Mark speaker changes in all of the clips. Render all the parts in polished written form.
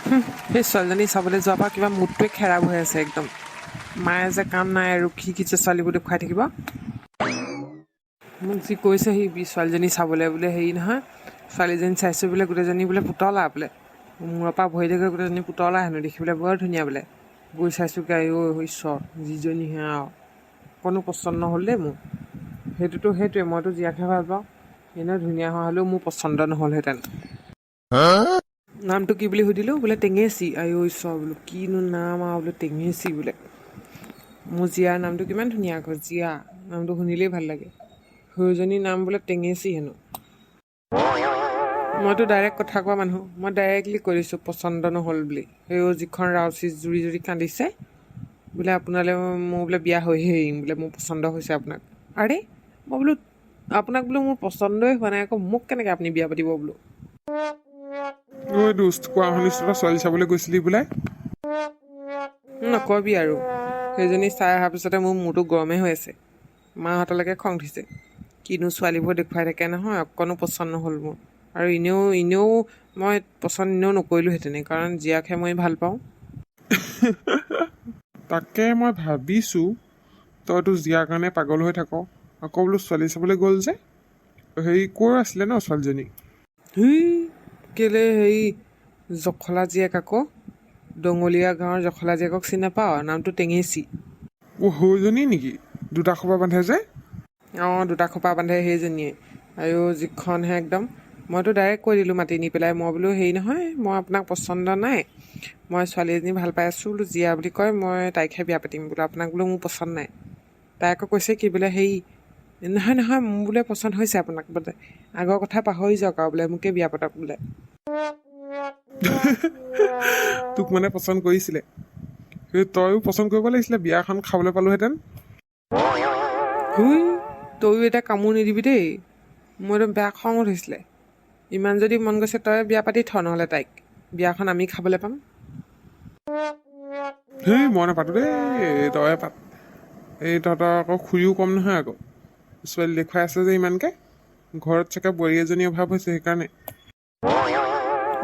Speaker 1: সেই ছোৱালীজনী চাবলৈ যোৱাৰ পৰা কিবা মুডটোৱে খেৰাব হৈ আছে একদম। মায়ে যে কাম নাই আৰু কি যে ছোৱালীবোৰ দেখুৱাই থাকিব। মোক যি কৈছে সি ছোৱালীজনী চাবলৈ বোলে হেৰি নহয়, ছোৱালীজনী চাইছোঁ বোলে গোটেইজনী বোলে পুতলা বোলে, মূৰৰ পৰা ভৰিলৈকে গোটেইজনী পুতলা হেনো, দেখিবলৈ বৰ ধুনীয়া বোলে। গৈ চাইছোঁগৈ আইঅ ঈশ্বৰ, যিজনীহে আৰু অকণো পচন্দ নহ'ল দেই মোৰ। সেইটোৱে মইতো জীয়াকহে ভাল পাওঁ, এনেও ধুনীয়া হোৱা হ'লেও মোৰ পচন্দ নহ'লহেঁতেন। নামটো কি বুলি সুধিলোঁ, বোলে টেঙেচি। আইঅ ঈশ্বৰ বোলো কিনো নাম আৰু বোলে টেঙেচি বোলে। মোৰ জীয়াৰ নামটো কিমান ধুনীয়া আকৌ, জীয়া নামটো শুনিলেই ভাল লাগে। সৰুজনীৰ নাম বোলে টেঙেচি হেনো। মইতো ডাইৰেক্ট কথা কোৱা মানুহ, মই ডাইৰেক্টলি কৈ দিছোঁ পচন্দ নহ'ল বুলি। সেইও যিখন ৰাউচি জুৰি কান্দিছে বোলে আপোনালৈ মোৰ বোলে বিয়া হৈহে এৰিম বোলে, মোৰ পচন্দ হৈছে আপোনাক। আৰে মই বোলো আপোনাক বোলো মোৰ পচন্দই হোৱা নাই, আকৌ মোক কেনেকৈ আপুনি বিয়া পাতিব বোলো।
Speaker 2: ঐ দোস্ত, কোৱা শুনিছোঁ ছোৱালী চাবলৈ গৈছিলি বোলে?
Speaker 1: নকবি আৰু, সেইজনী চাই অহাৰ পিছতে মোৰ মূৰটো গৰমে হৈ আছে। মাহঁতলৈকে খং উঠিছে। কিনো ছোৱালীবোৰ দেখুৱাই থাকে নহয়, অকণো পচন্দ নহ'ল মোৰ। আৰু এনেও মই পচন্দ নকৰিলোহেঁতেনে, কাৰণ জীয়াকহে মই ভাল পাওঁ।
Speaker 2: তাকে মই ভাবিছোঁ তইতো জীয়াৰ কাৰণে পাগল হৈ থাক, আকৌ বোলো ছোৱালী চাবলৈ গ'ল যে, হেৰি ক'ৰ আছিলে ন ছোৱালীজনী?
Speaker 1: কেলে হেৰি জখলা জীয়েক আকৌ, দঙলীয়া গাঁৱৰ জখলা জীয়েকক চিনি নাপাৱ? নামটো টেঙেচি।
Speaker 2: সৰুজনী নেকি, দুটা খোপা বান্ধে যে?
Speaker 1: অঁ, দুটা খোপা বান্ধে সেইজনীয়ে। আৰু যিখনহে একদম, মইতো ডাইৰেক্ট কৈ দিলোঁ মাতি নি পেলাই, মই বোলো হেৰি নহয়, মই আপোনাক পচন্দ নাই, মই ছোৱালী এজনী ভাল পাই আছোঁ বোলো, জীয়া বুলি কয়, মই তাইকহে বিয়া পাতিম বোলো, আপোনাক বোলো মোৰ পচন্দ নাই। তাই আকৌ কৈছে কি বোলে হেৰি, নহয় মোৰ বোলে পচন্দ হৈছে আপোনাক বোলে, আগৰ কথা পাহৰি যাওক আৰু বোলে, মোকে বিয়া পাতক বোলে।
Speaker 2: তোক মানে পচন্দ কৰিছিলে, তইও পচন্দ কৰিব লাগিছিলে, বিয়াখন খাবলৈ পালোহেঁতেন।
Speaker 1: তয়ো এতিয়া কামোৰ নিদিবি দেই, মোৰ একদম বেয়া খং উঠিছিলে। ইমান যদি মন গৈছে তই বিয়া পাতি থ, নহ'লে তাইক, বিয়াখন আমি খাবলৈ পাম।
Speaker 2: মই নাপাতো দেই, তই পাত। তহঁতৰ আকৌ খুৰীও কম নহয় আকৌ, ছোৱালী দেখুৱাই আছে যে ইমানকৈ, ঘৰত চাগে বোৱাৰী এজনী অভাৱ হৈছে সেইকাৰণে।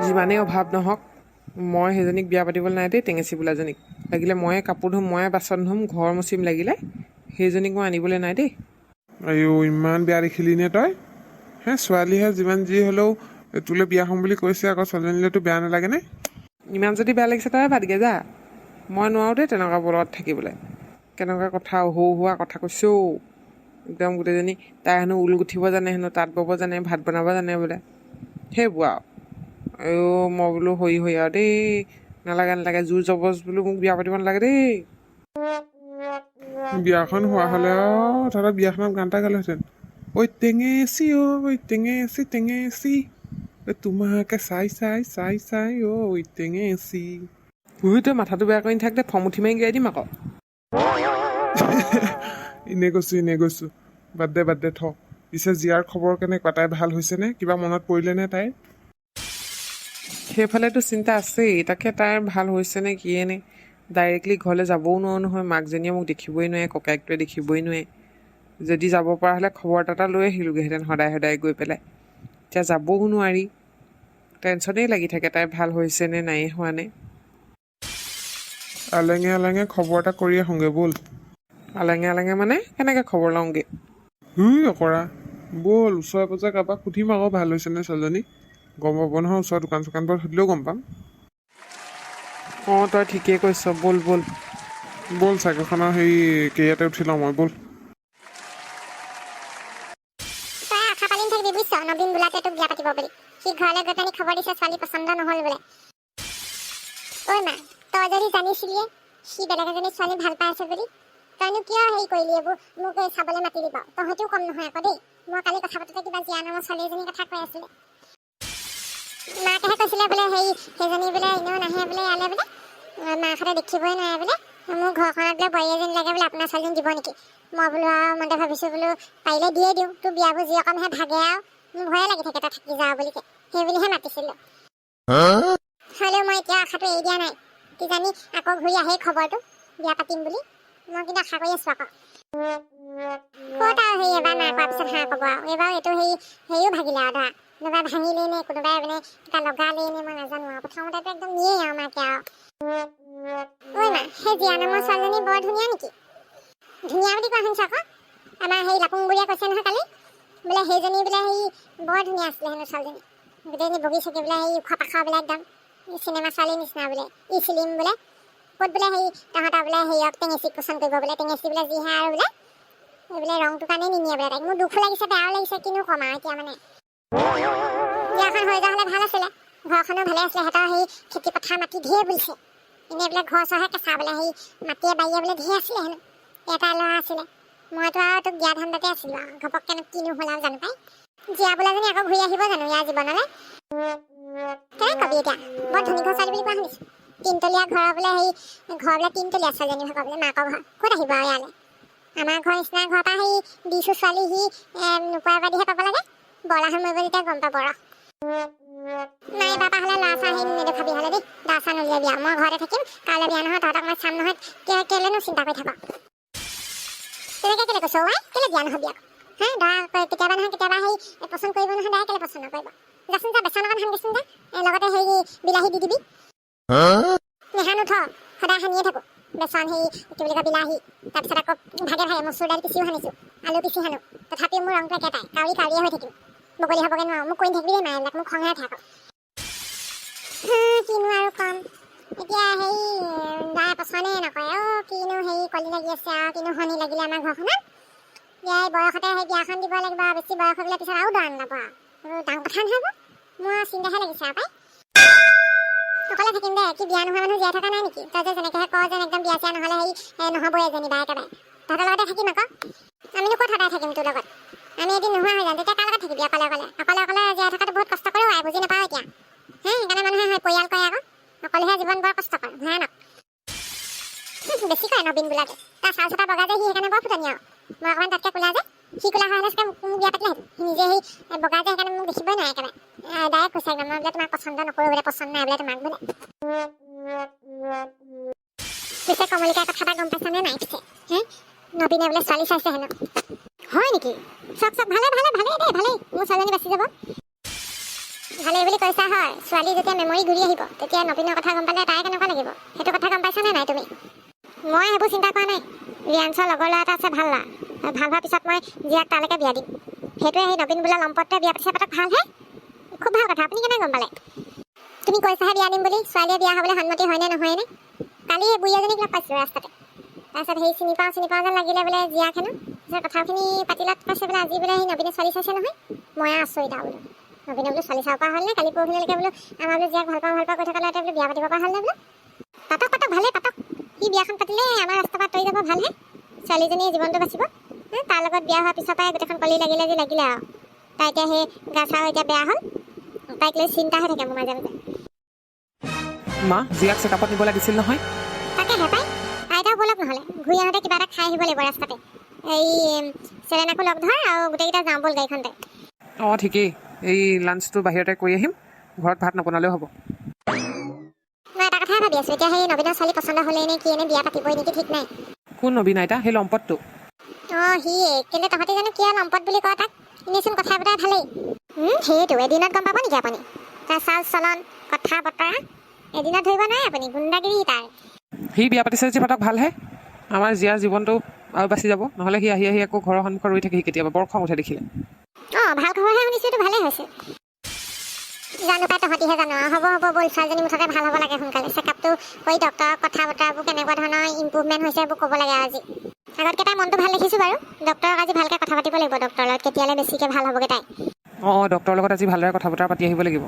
Speaker 1: যিমানেই অভাৱ নহওক, মই সেইজনীক বিয়া পাতিবলৈ নাই দেই, টেঙেচি বোলাজনীক। লাগিলে ময়ে কাপোৰ ধুম, ময়ে বাচন ধুম, ঘৰ মচিম লাগিলে, সেইজনীক মই আনিবলৈ নাই দেই।
Speaker 2: আইঅ ইমান বেয়া দেখিলি নে তই? ছোৱালীহে যিমান যি হ'লেও তোলৈ বিয়া হ'ম বুলি কৈছে, আকৌ ছোৱালীজনীলৈতো বেয়া নালাগেনে?
Speaker 1: ইমান যদি বেয়া লাগিছে তই পাতগে যা, মই নোৱাৰোঁ দেই তেনেকুৱা বলত থাকিবলৈ। কেনেকুৱা কথা, সৰু কথা কৈছো, একদম গোটেইজনী। তাই হেনো ঊল গুঠিব জানে, হেনো তাঁত ব'ব জানে, ভাত বনাব জানে বোলে, সেইবোৰ আৰু মই বোলো হৈ আৰু দেই, নালাগে, জোৰ জবজ বোলো মোক বিয়া পাতিব নালাগে দেই।
Speaker 2: বিয়াখন হোৱা হ'লে আৰু তহঁতৰ বিয়াখনত গান এটা গালোহেঁতেন, ঐ টেঙেচি ঐ টেঙেচি, তোমাকে চাই ঐ টেঙেচি।
Speaker 1: তই মাথাটো বেয়া কৰি নাথাক দে, খং উঠি মাৰি গাই দিম আকৌ।
Speaker 2: এনেই কৈছোঁ, বাদ দে থ। পিছে জীয়াৰ খবৰ কেনেকুৱা, তাই ভাল হৈছেনে? কিবা মনত পৰিলেনে তাইৰ?
Speaker 1: সেইফালেতো চিন্তা আছেই, তাকে তাইৰ ভাল হৈছে নে কিয়ে নে। ডাইৰেক্টলি ঘৰলৈ যাবও নোৱাৰোঁ নহয়, মাকজনীয়ে মোক দেখিবই নোৱাৰে, ককায়েকটোৱে দেখিবই নোৱাৰে। যদি যাব পৰা হ'লে খবৰ এটা লৈ আহিলোগৈহেঁতেন সদায় গৈ পেলাই, এতিয়া যাবও নোৱাৰি। টেনশ্যনেই লাগি থাকে, তাই ভাল হৈছে নে নাই হোৱা নে।
Speaker 2: আলেঙে খবৰ এটা কৰি আহোঁগৈ ব'ল।
Speaker 1: আলেঙে মানে কেনেকৈ খবৰ লওঁগৈ?
Speaker 2: অকৰা ব'ল, ওচৰে পাজৰে কাৰোবাক সুধিম আকৌ ভাল হৈছেনে ছোৱালীজনী, গম পাব নহয়, ওচৰৰ দোকান চোকানবোৰত সুধিলেও গম পাম।
Speaker 1: অঁ, তই ঠিকেই কৈছ, ব'ল।
Speaker 2: ব'ল চাইকেলখনৰ হেৰি কেৰিয়াতে উঠি লওঁ মই, ব'ল।
Speaker 3: তই আশা পালি থাকিবি বুজিছ, নবীন বোলাতে তোক বিয়া পাতিব বুলি। সি ঘৰলৈ গৈ পেলাই খবৰ দিছে ছোৱালী পচন্দ নহ'ল বোলে। ঐ মা, তই যদি জানিছিলিয়ে সি বেলেগ এজনী ছোৱালী ভাল পাই আছে বুলি, তইনো কিয় হেৰি কৰিলি এইবোৰ মোক চাবলৈ মাতি দিব? তহঁতিও কম নহয় আকৌ দেই। মই কালি কথা পাতোতে কিবা জীয়া নামৰ ছোৱালী এজনীৰ কথা কৈ আছিলে। মাকেহে কৈছিলে বোলে সেইজনী বোলে এনেও নাহে বোলে ইয়ালৈ বোলে, মাকহঁতে দেখিবই নোৱাৰে বোলে, মোৰ ঘৰখনত বোলে বোৱাৰী এজনী লাগে বোলে, আপোনাৰ ছোৱালীজনী দিব নেকি? মই বোলো আৰু মনতে ভাবিছোঁ বোলো পাৰিলে দিয়ে দিওঁ, তোৰ বিয়াবোৰ যি অকণহে ভাগে আৰু, মোৰ ভয়ে লাগি থাকে তই থাকি যাওঁ বুলি, সেই বুলিহে মাতিছিলোঁ। হ'লেও মই এতিয়া আশাটো এৰি দিয়া নাই, কিজানি আকৌ ঘূৰি আহেই খবৰটো বিয়া পাতিম বুলি, মই কিন্তু আশা কৰি আছোঁ আকৌ। ক'ত আৰু এবাৰ নাই কোৱাৰ পিছত হাঁহ ক'ব আৰু, এইবাৰ এইটো হেৰিও ভাগিলে আৰু ধৰা, কোনোবাই ভাঙিলেই নে কোনোবাই মানে কিবা লগালেই নে মই নাজানো আৰু, প্ৰথমতেতো একদম নিয়েই আৰু বগী চগী বোলে সেই ওখ পাখ বোলে একদম চিনেমা ছোৱালীৰ নিচিনা বোলে ই ফিল্ম বোলে ক'ত বোলে সেই তাহাঁতৰ বোলে হেৰিয়ক টেঙেচিক পচন্দ কৰিব বোলে টেঙেচি বোলে যিহে আৰু বোলে বোলে ৰংটোৰ কাৰণে নিনিয়ে বোলে তাইক মোৰ দুখো লাগিছে বেয়াও লাগিছে কিনো ক'ম আৰু এতিয়া মানে বিয়াখন হৈ যোৱা হ'লে ভাল আছিলে ঘৰখনো ভালে আছিলে সিহঁতৰ সেই খেতি পথাৰ মাটি ঢেৰ বুলিছে এনেই বোলে ঘৰ চৰহে কেঁচা বোলে সেই মাটিয়ে বাৰীয়ে বোলে ঢেৰ আছিলে হেনো এটা ল'ৰা আছিলে মইতো আৰু তোক বিয়া ধান্দাতে আছিলোঁ আৰু ঘপককেনো কিনো হ'ল আৰু জানো পাই জীয়া বোলাজনী আকৌ ঘূৰি আহিব জানো ইয়াৰ জীৱনলৈ কেনে কবি এতিয়া বৰ ধনী ঘৰ ছোৱালী বুলি কোৱা শুনিছোঁ তিনতলীয়া ঘৰ বোলে সেই ঘৰ বোলে তিনতলীয়া ছোৱালীজনী ভাগৰ বোলে মাকৰ ঘৰ ক'ত আহিব আৰু ইয়ালৈ আমাৰ ঘৰ নিচিনা ঘৰৰ পৰা সেই দিছোঁ ছোৱালী সি নোপোৱাৰ বাদীহে পাব লাগে বলাখন মৰিব যেতিয়া গম পাব ৰহ নাই বাপা হ'লে ল'ৰা ছোৱালী সেই নেদেখাবি হ'লে দেই ল'ৰা ছোৱালী নলিয়াবি আৰু মই ঘৰতে থাকিম কাইলৈ বিয়া নহয় তহঁতক মই চাম নহয় কেলেনো চিন্তা কৰি থাক তেনেকৈ কেলে কৈছ ৱাই কেলে বিয়া নহবি আকৌ ধৰা কেতিয়াবা নহয় কেতিয়াবা সেই পচন্দ কৰিব নহয় দাই কেলে পচন্দ নকৰিব যাচোন যা বেচন অকণ সানিবিচোন যা লগতে হেৰি বিলাহী দি দিবি নেহানো থ সদায় সানিয়ে থাকোঁ বেচন সেই কি বুলি কয় বিলাহী তাৰপিছত আকৌ ভাগে ভাগে মচুৰ দাইল পিচিও সানিছোঁ আলু পিচি সানো তথাপিও মোৰ ৰংটো একেটাই কাউৰীয়ে হৈ থাকিম বগলী হ'বগৈ নোৱাৰোঁ মোক কৈ থাকিবি দেই মায়ে মোক খঙে উঠে আকৌ কিনো আৰু ক'ম এতিয়া সেই দাই পচন্দে নকৰে কিনো হেৰি কলি লাগি আছে আৰু কিনো শনি লাগিলে আমাৰ ঘৰখনত ইয়াৰ বয়সতে সেই বিয়াখন দিব লাগিব আৰু বেছি বয়স হৈ গ'লে পিছত আৰু দৰা নাপাব আৰু ডাঙৰ কথা নহ'ব মোৰ চিন্তাহে লাগিছে আৰু পাই অকলে থাকিম দে কি বিয়া নোহোৱা মানুহ জীয়াই থকা নাই নেকি তই যে যেনেকৈহে কওঁ যেন একদম বিয়া চিয়া নহ'লে সেই নহ'বই যেনিবা একেবাৰে তহঁতৰ লগতে থাকিম আকৌ আমিনো ক'ত সদায় থাকিম তোৰ লগত আমি এদিন নোহোৱা হৈ যাম তেতিয়া কাৰ লগত থাকিবি অকলে অকলে জীয়াই থকাটো বহুত কষ্ট কৰোঁ বুজি নাপাওঁ এতিয়া সেইকাৰণে মানুহে পৰিয়াল কৰে আকৌ অকলেহে জীৱন বৰ কষ্টকৰ ভয়ানক বেছি কৰে নবীন বোলাকে তাৰ চাল চটা বগা যে সি সেইকাৰণে বৰ ফুটনি আৰু মই অকণমান তাতকৈ কোলা যে সি কোলা হোৱা হ'লে চাগে মোক বিয়া পাতিলেহেঁতেন সি নিজে সেই বগা যে সেইকাৰণে মোক দেখিবই নোৱাৰে একেবাৰে ডাইৰেক্ট কৈছে একদম মই বোলে তোমাক পচন্দ নকৰোঁ বোলে পচন্দ নাই বোলে তোমাক বোলে পিছে কমলিকাৰ কথা এটা গম পাইছানে নাই পিছে নবীনে বোলে ছোৱালী চাইছে হেনো হয় নেকি চক ভালে দেই ভালেই মোৰ ছোৱালীজনী বাচি যাব ভালেই বুলি কৈছা হয় ছোৱালী যেতিয়া মেমৰি ঘূৰি আহিব তেতিয়া নবীনৰ কথা গম পালে তাই কেনেকুৱা লাগিব সেইটো কথা গম পাইছানে নাই তুমি মই সেইবোৰ চিন্তা কৰা নাই ৰিয়াঞ্চৰ লগৰ ল'ৰা এটা আছে ভাল হোৱাৰ পিছত মই জীয়াক তালৈকে বিয়া দিম সেইটোৱে সেই নবীন বোলা লম্পটটোৱে বিয়া পাতিছে পাতক ভালহে খুব ভাল কথা আপুনি কেনেকৈ গম পালে তুমি কৈছাহে বিয়া দিম বুলি ছোৱালীয়ে বিয়া হ'বলৈ সন্মতি হয়নে নহয়নে কালি সেই বুঢ়ী এজনীক লগ পাইছিলোঁ ৰাস্তাতে তাৰপিছত সেই চিনি পাওঁ যেন লাগিলে বোলে জীয়াক হেনো তাৰপিছত কথাখিনি পাতিলত কৈছে বোলে আজি বোলে সেই নবীনে ছোৱালী চাইছে নহয় মই আচৰিত আৰু বোলো নবীনে বোলো ছোৱালী চাব পৰা হ'ল নে কালি পৰহিলৈকে বোলো আমাৰ বোলো জীয়াক ভাল পাওঁ কৈ থকা ল'ৰাটোৱে বোলো বিয়া পাতিব পৰা হ'ল নে বোলো পাতক ভালেই পাতক সি বিয়াখন পাতিলে আমাৰ ৰাস্তাৰ পৰা তৰি যাব ভালহে ছোৱালীজনীয়ে জীৱনটো বাচিব তাৰ লগত বিয়া হোৱাৰ পিছৰ পৰাই গোটেইখন কলি লাগিলে আৰু তাই এতিয়া সেই গা চাও এতিয়া বেয়া হ'ল তাইক লৈ চিন্তা হৈ থাকে মোৰ মাজে
Speaker 1: মা জীয়াক চেকআপত নিব লাগিছিল নহয়
Speaker 3: তাকে হেপাই আইতাও বলক নহ'লে ঘূৰি আহোঁতে কিবা এটা খাই আহিব লাগিব ৰাস্তাতে এই চেলেনাকো লগ ধৰ আৰু গোটেইকেইটা যাওঁ ব'ল গাড়ীখনতে
Speaker 1: ঠিকেই এই লাঞ্চটো বাহিৰতে কৰি আহিম ঘৰত ভাত নবনালেও হ'ব
Speaker 3: মই এটা কথাই ভাবি আছোঁ এতিয়া সেই নবীনৰ ছোৱালী পচন্দ হ'লেই নে কি এনে বিয়া পাতিবই নেকি ঠিক নাই
Speaker 1: কোন নবীন আইতা সেই লম্পটটো
Speaker 3: সিয়ে কিন্তু তহঁতি জানো কিয় লম্পট বুলি কয় তাক এনেচোন কথা বতৰা ভালেই সেইটো এদিনত গম পাব নেকি আপুনি তাৰ চাল চলন কথা বতৰা এদিনত ধৰিব নোৱাৰে আপুনি গুণ্ডাগিৰি তাৰ
Speaker 1: সি বিয়া পাতিছে যে পাতক ভালহে আমাৰ জীয়াৰ জীৱনটো আৰু বাচি যাব নহ'লে সি আহি আকৌ ঘৰৰ সন্মুখত ৰৈ থাকে সি কেতিয়াবা বৰ খং উঠে দেখিলে
Speaker 3: ভাল খবৰহে শুনিছোঁ এইটো ভালেই হৈছে জানো পাই তহঁতিহে জানো হ'ব ব'ল ছোৱালীজনী মুঠতে ভাল হ'ব লাগে সোনকালে চেকআপটো কৰি ডক্টৰৰ কথা বতৰাবোৰ কেনেকুৱা ধৰণৰ ইম্প্ৰুভমেণ্ট হৈছে এইবোৰ ক'ব লাগে আজি আগতকৈ তাই মনটো ভাল দেখিছোঁ বাৰু ডক্টৰক আজি ভালকৈ কথা পাতিব লাগিব ডক্টৰৰ লগত কেতিয়ালৈ বেছিকৈ ভাল হ'বগৈ তাই
Speaker 1: ডক্টৰৰ লগত আজি ভালদৰে কথা বতৰা পাতি আহিব লাগিব